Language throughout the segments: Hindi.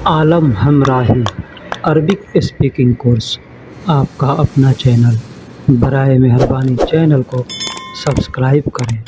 आलम हमराही अरबिक स्पीकिंग कोर्स आपका अपना चैनल। बराए मेहरबानी चैनल को सब्सक्राइब करें।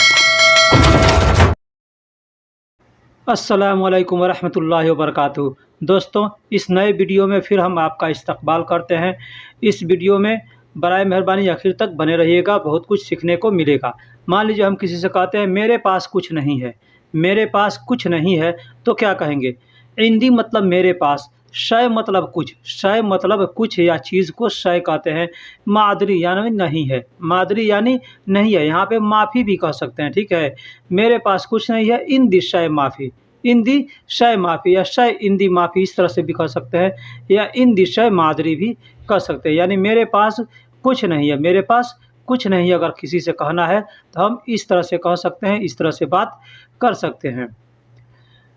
अस्सलामु अलैकुम वरहमतुल्लाहि वबरकातुहू। दोस्तों, इस नए वीडियो में फिर हम आपका इस्तकबाल करते हैं। इस वीडियो में बराए मेहरबानी आखिर तक बने रहिएगा, बहुत कुछ सीखने को मिलेगा। मान लीजिए हम किसी से कहते हैं मेरे पास कुछ नहीं है, मेरे पास कुछ नहीं है, तो क्या कहेंगे? इंदी मतलब मेरे पास, शय मतलब कुछ, शय मतलब कुछ या चीज़ को शय कहते हैं। मादरी यानी नहीं है, मादरी यानी नहीं है। यहाँ पे माफ़ी भी कह सकते हैं, ठीक है। मेरे पास कुछ नहीं है, इंदी शय माफ़ी, इंदी शय माफ़ी या शय इंदी माफ़ी, इस तरह से भी कह सकते हैं, या इंदी शय मादरी भी कह सकते हैं। यानी मेरे पास कुछ नहीं है, मेरे पास कुछ नहीं है अगर किसी से कहना है तो हम इस तरह से कह सकते हैं, इस तरह से बात कर सकते हैं।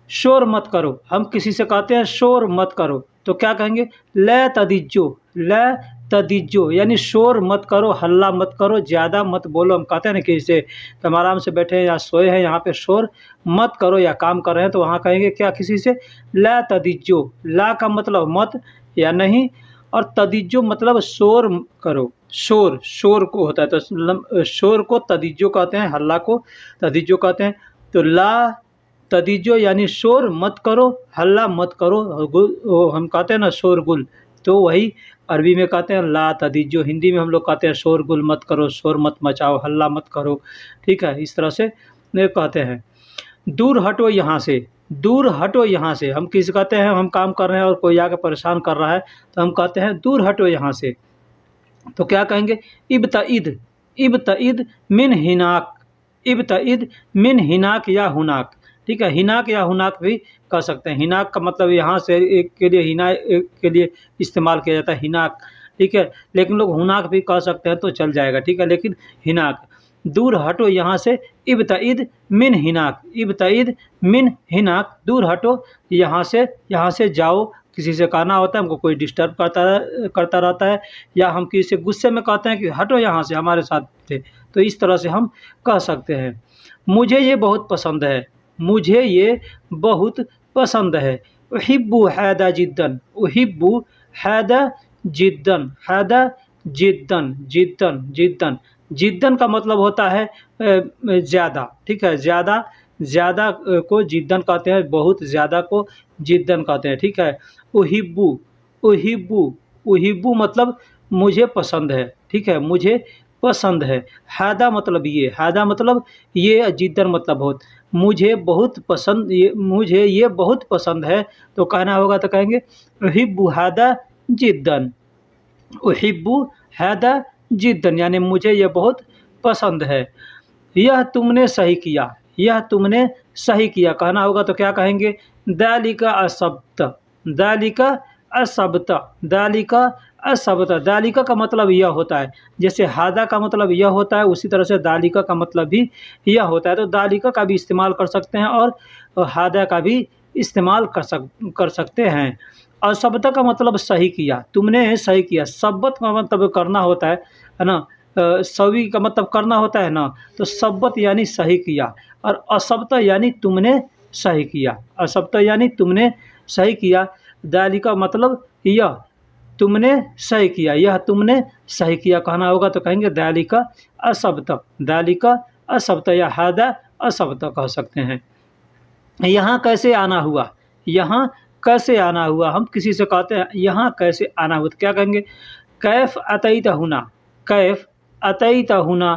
शोर मत करो, हम किसी से कहते हैं शोर मत करो, तो क्या कहेंगे? ला तदिज्जो, ला तदिज्जो यानी शोर मत करो, हल्ला मत करो, ज़्यादा मत बोलो। हम कहते हैं ना कि जैसे हम आराम से बैठे हैं या सोए हैं, यहाँ पे शोर मत करो या काम कर रहे हैं, तो वहाँ कहेंगे क्या किसी से? ला तदिज्जो। ला का मतलब मत या नहीं, और तदिज्जो मतलब शोर करो। शोर, शोर को होता है, तो शोर को तदिज्जो कहते हैं, हल्ला को तदिज्जो कहते हैं। तो ला तदिज्जो यानी शोर मत करो, हल्ला मत करो। हम कहते हैं ना शोरगुल, तो वही अरबी में कहते हैं ला तदिज्जो। हिंदी में हम लोग कहते हैं शोरगुल मत करो, शोर मत मचाओ, हल्ला मत करो, ठीक है। इस तरह से कहते हैं। दूर हटो यहाँ से, दूर हटो यहाँ से। हम किसी कहते हैं हम काम कर रहे हैं और कोई आके परेशान कर रहा है, तो हम कहते हैं दूर हटो यहाँ से, तो क्या कहेंगे? इब्तइद, इब्तइद मिन हिनाक, इब्तइद मिन हिनाक या हुनाक, ठीक है। हिनाक या हुनाक भी कह सकते हैं। हिनाक का मतलब यहाँ से एक के लिए, हिना एक के लिए इस्तेमाल किया जाता है, हिनाक, ठीक है। लेकिन लोग हुनाक भी कह सकते हैं तो चल जाएगा, ठीक है। लेकिन हिनाक, दूर हटो यहाँ से, इब्तइद मिन हिनाक, इब्तइद मिन हिनाक, दूर हटो यहाँ से, यहाँ से जाओ। किसी से कहना होता है, हमको कोई डिस्टर्ब करता रहता है, या हम किसी से गुस्से में कहते हैं कि हटो यहाँ से, हमारे साथ थे, तो इस तरह से हम कह सकते हैं। मुझे ये बहुत पसंद है, मुझे ये बहुत पसंद है। उहिब्बु हैदा जिद्दन, उहिब्बु हैदा जिद्दन, हैदा जिद्दन, जिद्दन, जिद्दन, जिद्दन का मतलब होता है ज़्यादा, ठीक है। ज़्यादा, ज़्यादा को जिद्दन कहते हैं, बहुत ज़्यादा को जिद्दन कहते हैं, ठीक है। उहिब्बु, उहिब्बु, उहिब्बु मतलब मुझे पसंद है, ठीक है, मुझे पसंद है। हैदा मतलब ये, हैदा मतलब ये, जिद्दन मतलब बहुत। मुझे बहुत पसंद, ये मुझे ये बहुत पसंद है, तो कहना होगा तो कहेंगे उहिब्बु हैदा जिद्दन, उहिब्बु हैदा जिद्दन यानी मुझे ये बहुत पसंद है। यह तुमने सही किया, यह तुमने सही किया, कहना होगा तो क्या कहेंगे? दालिका असब्त, दालिका असब्त, दालिका असब्त। दालिका का मतलब यह होता है, जैसे हादा का मतलब यह होता है, उसी तरह से दालिका का मतलब भी यह होता है। तो दालिका का भी इस्तेमाल कर सकते हैं और हादा का भी इस्तेमाल कर सकते हैं। असब्त का मतलब सही किया, तुमने सही किया। सब्बत का मतलब करना होता है ना, सवी का मतलब करना होता है ना, तो सब्बत यानी सही किया, और असब्त यानी तुमने सही किया, असब्त यानी तुमने सही किया। दालिका मतलब यह तुमने सही किया, यह तुमने सही किया, कहना होगा तो कहेंगे दालिका असब्त, दालिका असब्त या हादा असब्त कह सकते हैं। यहाँ कैसे आना हुआ, यहाँ कैसे आना हुआ। हम किसी से कहते हैं यहाँ कैसे आना हुआ, तो क्या कहेंगे? कैफ अतईत हुना, कैफ अतईत हुना,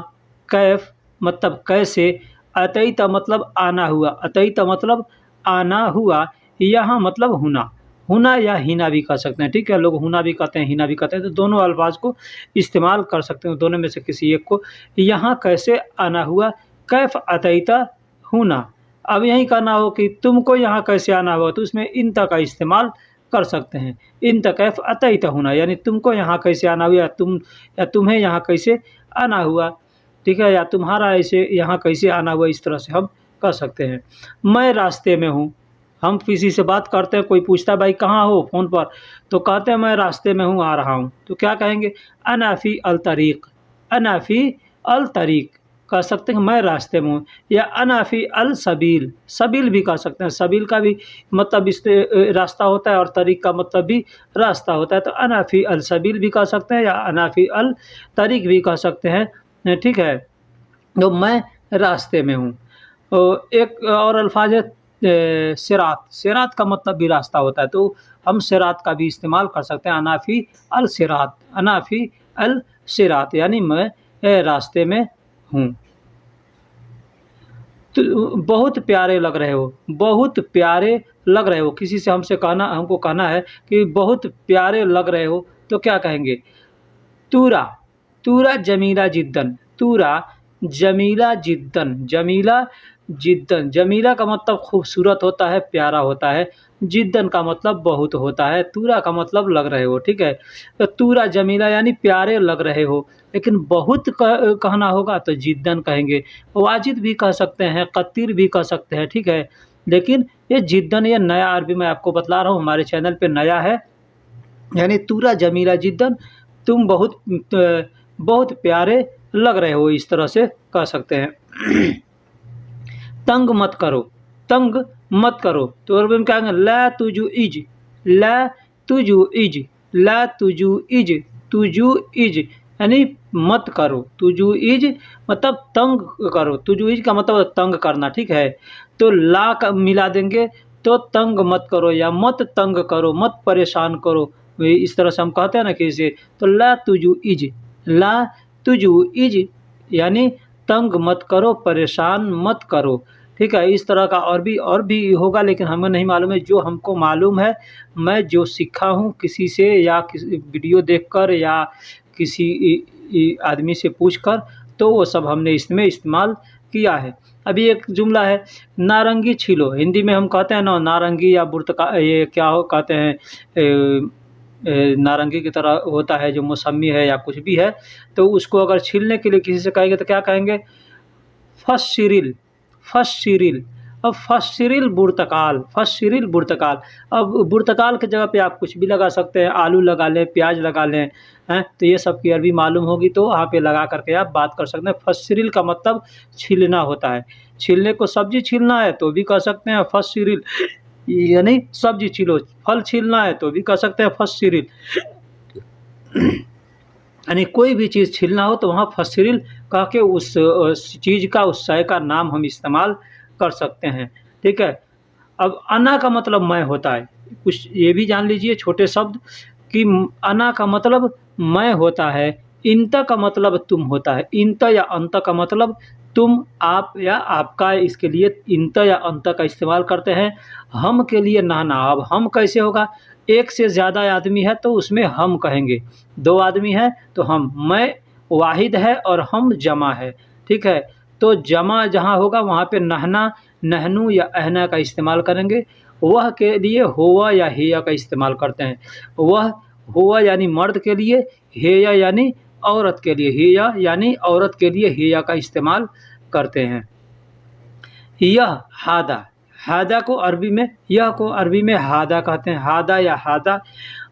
कैफ मतलब कैसे, अतईत मतलब आना हुआ, अतईत मतलब आना हुआ, यहाँ मतलब हुना, हुना या हिना भी कह सकते हैं, ठीक है। लोग हुना भी कहते हैं, हिना भी कहते हैं, तो दोनों अल्फाज को इस्तेमाल कर सकते हैं, दोनों में से किसी एक को। यहाँ कैसे आना हुआ, कैफ अतईत हुना। अब यही कहना हो कि तुमको यहाँ कैसे आना हुआ, तो उसमें इंता का इस्तेमाल कर सकते हैं। इंता कैफ अतईत हुना यानी तुमको यहाँ कैसे आना हुआ, या तुम्हें यहाँ कैसे आना हुआ, ठीक है, या तुम्हारा ऐसे यहाँ कैसे आना हुआ, इस तरह से हम कह सकते हैं। मैं रास्ते में हूँ, हम किसी से बात करते हैं, कोई पूछता है भाई कहाँ हो फ़ोन पर, तो कहते हैं मैं रास्ते में हूँ, आ रहा हूँ, तो क्या कहेंगे? अना फ़ी अल तरीक़, अना फ़ी अल तरीक़, कह सकते हैं मैं रास्ते में हूँ, या अना फ़ी अल सबील, सबील भी कह सकते हैं। सबील का भी मतलब इस रास्ता होता है और तरीक़ का मतलब भी रास्ता होता है। तो अना फ़ी अल सबील भी कह सकते हैं या अना फ़ी अल तरीक़ भी कह सकते हैं, ठीक है। तो मैं रास्ते में हूँ। एक और अल्फ़ाज़ है सिरात, सिरात का मतलब भी रास्ता होता है, तो हम सिरात का भी इस्तेमाल कर सकते हैं। अना फ़ी अल सिरात, अना फ़ी अल सिरात यानी मैं रास्ते में हूँ। तो बहुत प्यारे लग रहे हो, बहुत प्यारे लग रहे हो, किसी से हमको कहना है कि बहुत प्यारे लग रहे हो, तो क्या कहेंगे? तूरा, तूरा जमीला जिद्दन, तूरा जमीला जिद्दन, जमीला जिद्दन, जमीला का मतलब खूबसूरत होता है, प्यारा होता है, जिद्दन का मतलब बहुत होता है, तूरा का मतलब लग रहे हो, ठीक है। तो तूरा जमीला यानी प्यारे लग रहे हो, लेकिन बहुत कहना होगा तो जिद्दन कहेंगे। वाजिद भी कह सकते हैं, कत्तीर भी कह सकते हैं, ठीक है। लेकिन ये जिद्दन ये नया अरबी मैं आपको बतला रहा हूँ, हमारे चैनल पे नया है, यानी तूरा जमीला जिद्दन, तुम बहुत प्यारे लग रहे हो, इस तरह से कह सकते हैं। तंग मत करो, तंग मत करो, तो अरबी में क्या कहेंगे? ला तुजु इज, ला तुजु इज, ला तुजु इज, तुजु इज यानी मत करो, तुजु इज मतलब तंग करो, तुजु इज का मतलब तंग करना, ठीक है। तो ला का मिला देंगे तो तंग मत करो या मत तंग करो, मत परेशान करो, इस तरह से हम कहते हैं ना कि इसे। तो ला तुजु इज, ला तुजु इज यानी तंग मत करो, परेशान मत करो, ठीक है। इस तरह का और भी होगा, लेकिन हमें नहीं मालूम है। जो हमको मालूम है, मैं जो सीखा हूँ किसी से या किसी वीडियो देखकर या किसी आदमी से पूछकर, तो वो सब हमने इसमें इस्तेमाल किया है। अभी एक जुमला है, नारंगी छीलो, हिंदी में हम कहते हैं ना नारंगी या ये क्या हो कहते हैं, नारंगी की तरह होता है जो मौसमी है या कुछ भी है, तो उसको अगर छीलने के लिए किसी से कहेंगे तो क्या कहेंगे? फस्सिरिल, फस्सिरिल। अब फस्सिरिल बुर्तकाल, फस्सिरिल बुर्तकाल। अब बुर्तकाल की जगह पे आप कुछ भी लगा सकते हैं, आलू लगा लें, प्याज लगा लें, हैं, तो ये सब की अरबी मालूम होगी तो वहाँ पे लगा करके आप बात कर सकते हैं। फस्सिरिल का मतलब छीलना होता है, छीलने को सब्जी छीलना है तो भी कह सकते हैं फस्सिरिल, यानी सब्जी छीलो। फल छीलना है तो भी कह सकते हैं फस्सिरिल, यानी कोई भी चीज़ छीलना हो तो वहाँ फस्सिरिल कह के उस चीज़ का, उस शय का नाम हम इस्तेमाल कर सकते हैं, ठीक है। अब अना का मतलब मैं होता है, कुछ ये भी जान लीजिए छोटे शब्द कि अना का मतलब मैं होता है, इंत का मतलब तुम होता है, इंत या अंत का मतलब तुम, आप या आपका, इसके लिए इंत या अंत का इस्तेमाल करते हैं। हम के लिए नहाना, अब हम कैसे होगा? एक से ज़्यादा आदमी है तो उसमें हम कहेंगे, दो आदमी है तो हम, मैं वाहिद है और हम जमा है, ठीक है। तो जमा जहाँ होगा वहाँ पे नहना, नहनू या अहना का इस्तेमाल करेंगे। वह के लिए हुआ या हिया का इस्तेमाल करते हैं। वह हुआ यानी मर्द के लिए, हिया यानी औरत के लिए, हिया यानी औरत के लिए हिया का इस्तेमाल करते हैं। यह हादा, हादा को अरबी में, यह को अरबी में हादा कहते हैं, हादा या हादा।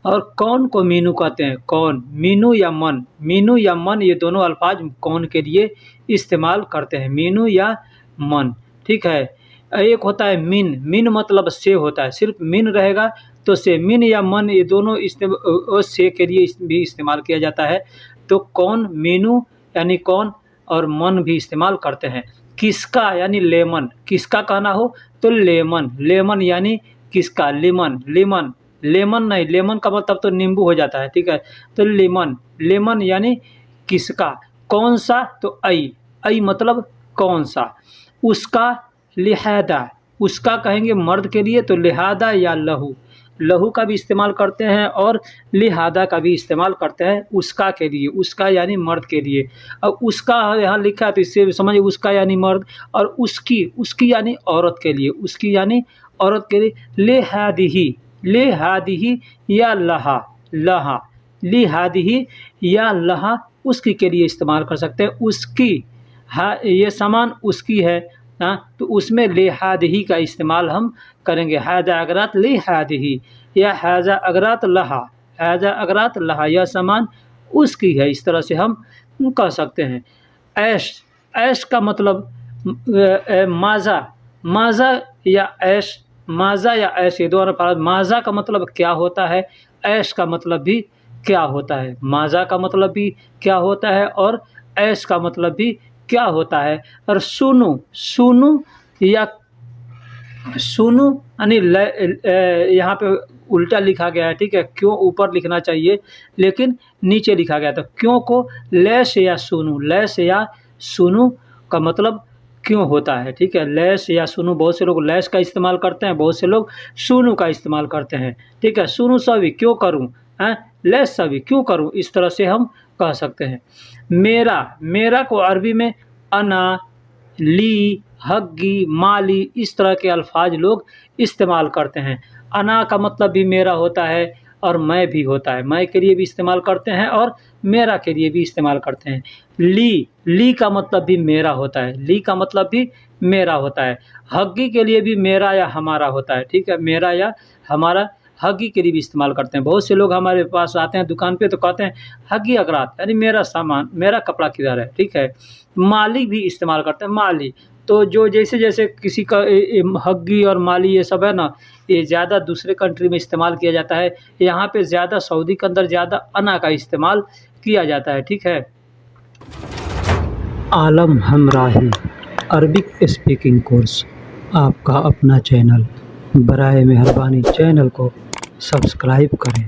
और कौन को मीनू कहते हैं, कौन, मीनू या मन, मीनू या मन ये दोनों अल्फाज कौन के लिए इस्तेमाल करते हैं, मीनू या मन, ठीक है। एक होता है मिन, मिन मतलब से होता है, सिर्फ मिन रहेगा तो से, मिन या मन ये दोनों से के लिए भी इस्तेमाल किया जाता है। तो कौन, मीनू यानी कौन, और मन भी इस्तेमाल करते हैं। किसका यानी लेमन, किसका कहना हो तो लेमन, लेमन यानी किसका, लेमन, लेमन, लेमन नहीं, लेमन का मतलब तो नींबू हो जाता है, ठीक है। तो लेमन, लेमन यानी किसका। कौन सा तो ऐ मतलब कौन सा। उसका, लिहादा, उसका कहेंगे मर्द के लिए तो लिहादा या लहू, लहू का भी इस्तेमाल करते हैं और लिहादा का भी इस्तेमाल करते हैं उसका के लिए, उसका यानी मर्द के लिए। अब उसका यहाँ लिखा है तो इससे समझिए उसका यानी मर्द, और उसकी, उसकी यानी औरत के लिए, उसकी यानी औरत के लिए। लेहादिही, लेहादिही या लहा, लहा, लिहादिही या लहा उसकी के लिए इस्तेमाल कर सकते हैं। उसकी, हाँ ये सामान उसकी है, हाँ, तो उसमें लेहादिही का इस्तेमाल हम करेंगे। हाजा अगरात लेहादिही या हाजा अगरात लहा, हाजा अगरात लहा, यह सामान उसकी है, इस तरह से हम कह सकते हैं। ऐश, ऐश का मतलब माज़ा, माज़ा या ऐश, माज़ा या ऐश ये दोनों अल्फाज। माज़ा का मतलब क्या होता है, ऐश का मतलब भी क्या होता है। माज़ा का मतलब भी क्या होता है और ऐश का मतलब भी क्या होता है। और सुनो, सुनो या सुनो यानी यहाँ पे उल्टा लिखा गया है, ठीक है। क्यों ऊपर लिखना चाहिए लेकिन नीचे लिखा गया, तो क्यों को लैश या सुनो, लैश या सुनो का मतलब क्यों होता है, ठीक है। लैश या सुनो, बहुत से लोग लैश का इस्तेमाल करते हैं, बहुत से लोग सुनो का इस्तेमाल करते हैं, ठीक है। सुनो सभी क्यों करूँ, हैं, लैश सभी क्यों करूँ, इस तरह से हम कह सकते हैं। मेरा, मेरा को अरबी में अना, ली, हग्गी, माली इस तरह के अल्फाज लोग इस्तेमाल करते हैं। अना का मतलब भी मेरा होता है और मैं भी होता है, मैं के लिए भी इस्तेमाल करते हैं और मेरा के लिए भी इस्तेमाल करते हैं। ली, ली का मतलब भी मेरा होता है, ली का मतलब भी मेरा होता है। हग्गी के लिए भी मेरा या हमारा होता है, ठीक है, मेरा या हमारा हग्गी के लिए भी इस्तेमाल करते हैं। बहुत से लोग हमारे पास आते हैं दुकान पे तो कहते हैं हग्गी अगरात, यानी मेरा सामान, मेरा कपड़ा किधर है, ठीक है। माली भी इस्तेमाल करते हैं, माली। तो जो जैसे-जैसे किसी का हग्गी और माली ये सब है ना, ये ज़्यादा दूसरे कंट्री में इस्तेमाल किया जाता है। यहाँ पे ज़्यादा सऊदी के अंदर ज़्यादा अना का इस्तेमाल किया जाता है, ठीक है। आलम हमराही अरबिक स्पीकिंग कोर्स, आपका अपना चैनल। बराए मेहरबानी चैनल को सब्सक्राइब करें।